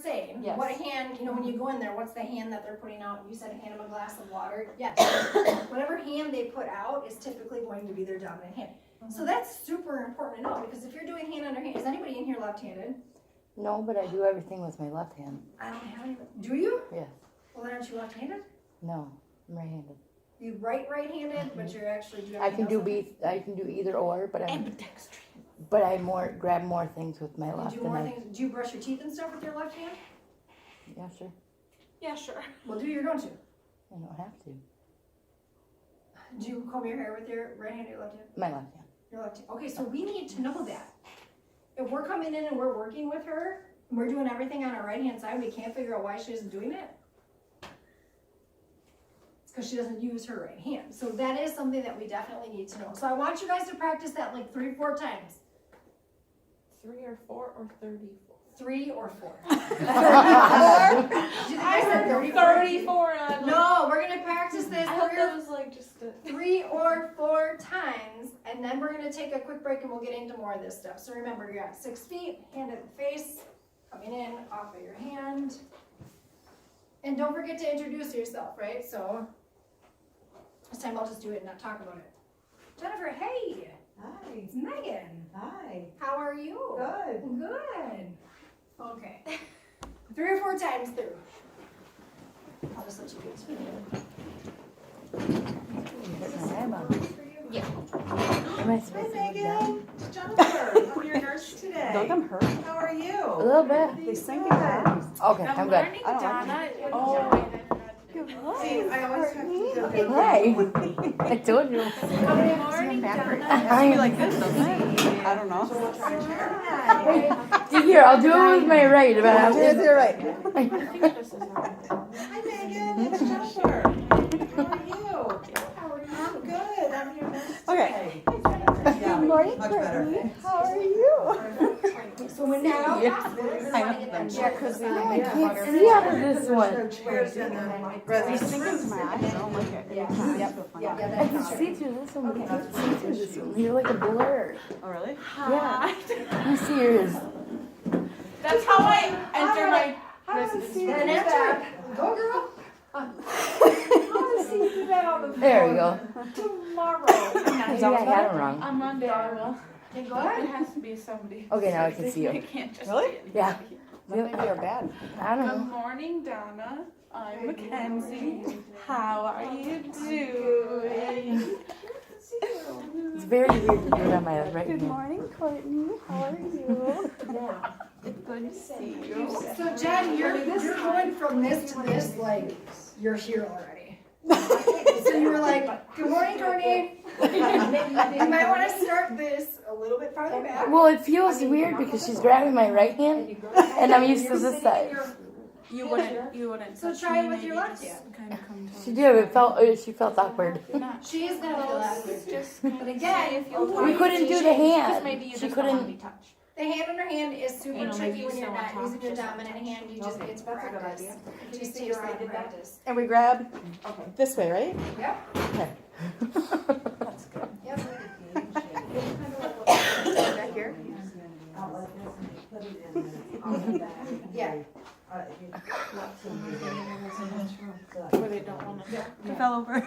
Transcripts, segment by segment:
saying. Yes. What hand, when you go in there, what's the hand that they're putting out? You said hand them a glass of water. Yes. Whatever hand they put out is typically going to be their dominant hand. So that's super important to know, because if you're doing hand under hand, is anybody in here left-handed? No, but I do everything with my left hand. I don't have any. Do you? Yes. Well, then aren't you left-handed? No, I'm right-handed. You right-handed, but you're actually doing. I can do either or, but I grab more things with my left. You do more things. Do you brush your teeth and stuff with your left hand? Yeah, sure. Yeah, sure. Well, you're going to. I don't have to. Do you comb your hair with your right hand or your left hand? My left hand. Your left hand. Okay, so we need to know that. If we're coming in and we're working with her, and we're doing everything on our right-hand side, we can't figure out why she isn't doing it. It's because she doesn't use her right hand. So that is something that we definitely need to know. So I want you guys to practice that like 3 or 4 times. 3 or 4 or 34? 3 or 4. I heard 34. No, we're gonna practice this. I hope that was like just a... 3 or 4 times, and then we're gonna take a quick break and we'll get into more of this stuff. So remember, you're at 6 feet, hand at the face, coming in off of your hand. And don't forget to introduce yourself, right? So this time I'll just do it and not talk about it. Jennifer, hey, Hi. it's Megan. Hi. How are you? Good. Good. Okay. 3 or 4 times through. I'll just let you do it. Yeah. Am I Hi, supposed to look down? Megan. It's Jennifer. I'm your nurse today. Don't them hurt? How are A you? little bit. They sink in eyes. Okay, I'm good. I don't like Oh. See, I always have to do that. Hi. I told you. Good morning, Donna. Be like this, doesn't it? I don't know. Here, I'll do it with my right. But I'm Here's your right. Hi, Megan. It's Jennifer. How are you? I'm good. I'm your nurse Okay. today. Good morning, Much better. How are you? So when now, I know them. jacuzzi. I can't see out of this one. Chairs in the They residence. sink into my eyes. I don't like it. Yeah. Yep. Yeah, I can that's see through this one, but I can't see through this one. You're like a blur. Oh, really? Yeah. You see yours. That's how I enter my residence. And after, go girl. There you go. Tomorrow. Maybe I had it wrong. On Monday, I will. And go It ahead. has to be somebody. Okay, now I can see you. It can't just Really? be anybody. Yeah. Maybe you're bad. I don't Good know. morning, Donna. I'm Mackenzie. How are you doing? It's very weird to do it on my right hand. morning, Courtney. How are you? Good to see you. So Jen, you're going from this to this, like, you're here already. So you were like, good morning, Courtney. You might want to start this a little bit farther back. Well, it feels weird because she's grabbing my right hand, and I'm used to this side. You wouldn't. So touch try it me, with maybe your left just hand. Kind of come to She did. She felt awkward. She is gonna feel that. Just But again, We couldn't do the hand. Maybe you She just don't want to be couldn't. touched. the hand on her hand is super tricky maybe when you you're still not want using your top, just dominant hand. You just, it's That's a good practice. idea. It just takes a lot of practice. And we grab this way, right? Yep. Okay. Yep. Back here. Yeah. Where they don't want to. You fell over.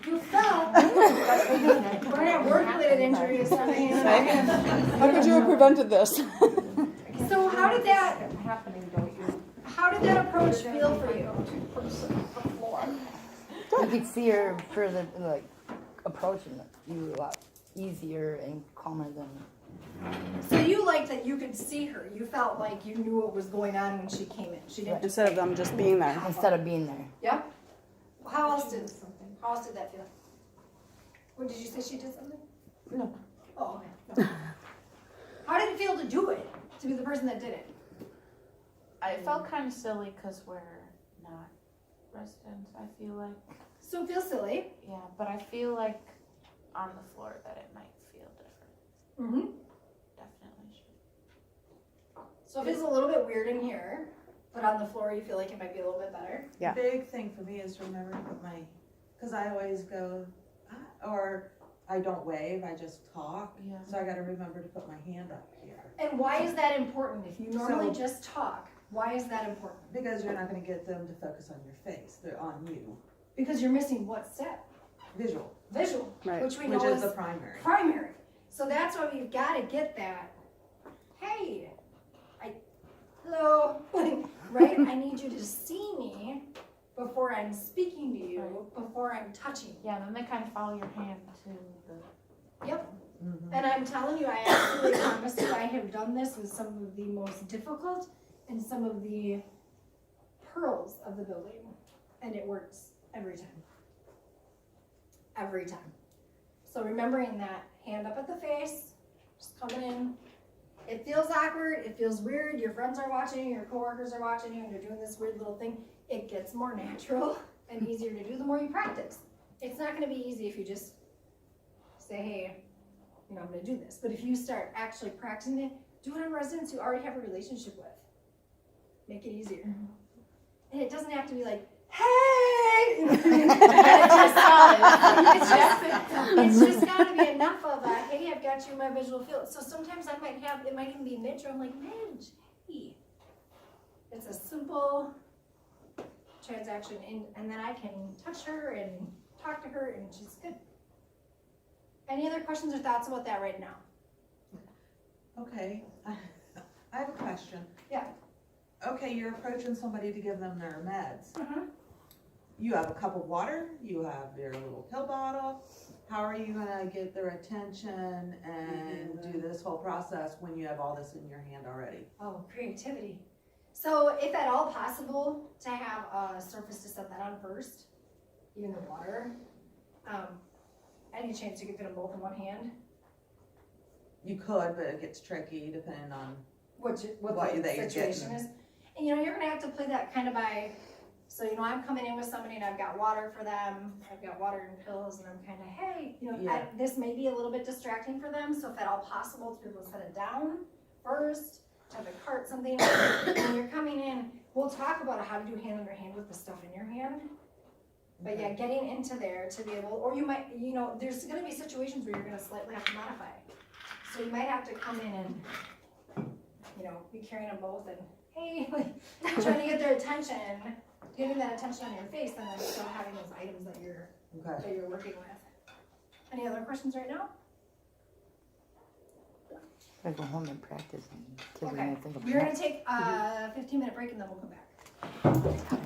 You fell. We're gonna have work-related injuries on the hand. How could you have prevented this? So how did that approach feel for you? You could see her further, like approaching you a lot easier and calmer than. So you liked that you could see her. You felt like you knew what was going on when she came in. She didn't. Instead of them just being there. Instead of being there. Yeah. How else did that feel? What did you say? She did something? No. Oh, okay. No. How did it feel to do it? To be the person that did it? I felt kind of silly because we're not residents. I feel like, So it feels silly. yeah, but I feel like on the floor that it might feel different. Mm-hmm. Definitely should. So it feels a little bit weird in here, but on the floor you feel like it might be a little bit better. Yeah. Big thing for me is remember to put my, because I always go, or I don't wave, I just talk. Yeah. So I gotta remember to put my hand up here. And why is that important? If you normally So- just talk, Why is that important? Because you're not gonna get them to focus on your face, they're on you. Because you're missing what step? Visual, Visual, Right. which we which know is is the primary. primary. So that's why we've gotta get that, hey, hello, right? I need you to see me before I'm speaking to you, before I'm touching you. Yeah, then they kind of follow your hand to the. Yep. Mhm. And I'm telling you, I absolutely promise you, I have done this with some of the most difficult and some of the pearls of the building. And it works every time. Every time. So remembering that, hand up at the face, just coming in. It feels awkward, it feels weird, your friends are watching you, your coworkers are watching you, and you're doing this weird little thing. It gets more natural and easier to do the more you practice. It's not gonna be easy if you just say, hey, you know, I'm gonna do this. But if you start actually practicing it, do it on residents you already have a relationship with. Make it easier. And it doesn't have to be like, hey! It's just gotta be enough of a, hey, I've got you in my visual field. So sometimes I might have, it might even be Midge, or I'm like, Midge, hey. It's a simple transaction, and then I can touch her and talk to her, and she's good. Any other questions or thoughts about that right now? Okay, I have a question. Yeah. Okay, you're approaching somebody to give them their meds. Uh-huh. You have a cup of water, you have your little pill bottle. How are you gonna get their attention and do this whole process when you have all this in your hand already? Oh, creativity. So if at all possible, to have a surface to set that on first, even the water. Any chance you could fit them both in one hand? You could, but it gets tricky depending on, What What the that you're situation getting. is. And you know, you're gonna have to play that kind of by, so you know, I'm coming in with somebody and I've got water for them, I've got water and pills, and I'm kinda, hey, you know, Yeah. this may be a little bit distracting for them, so if at all possible, to be able to set it down first, to have a cart, something, when you're coming in, we'll talk about how to do hand under hand with the stuff in your hand. But yeah, getting into there to be able, or you might, you know, there's gonna be situations where you're gonna slightly have to modify. So you might have to come in and, you know, be carrying them both and, hey, like, trying to get their attention, getting that attention on your face, and then still having those items that you're working with. Any other questions right now? I go home and practice and kids are Okay. gonna think of We're gonna take a 15-minute break and then we'll come back.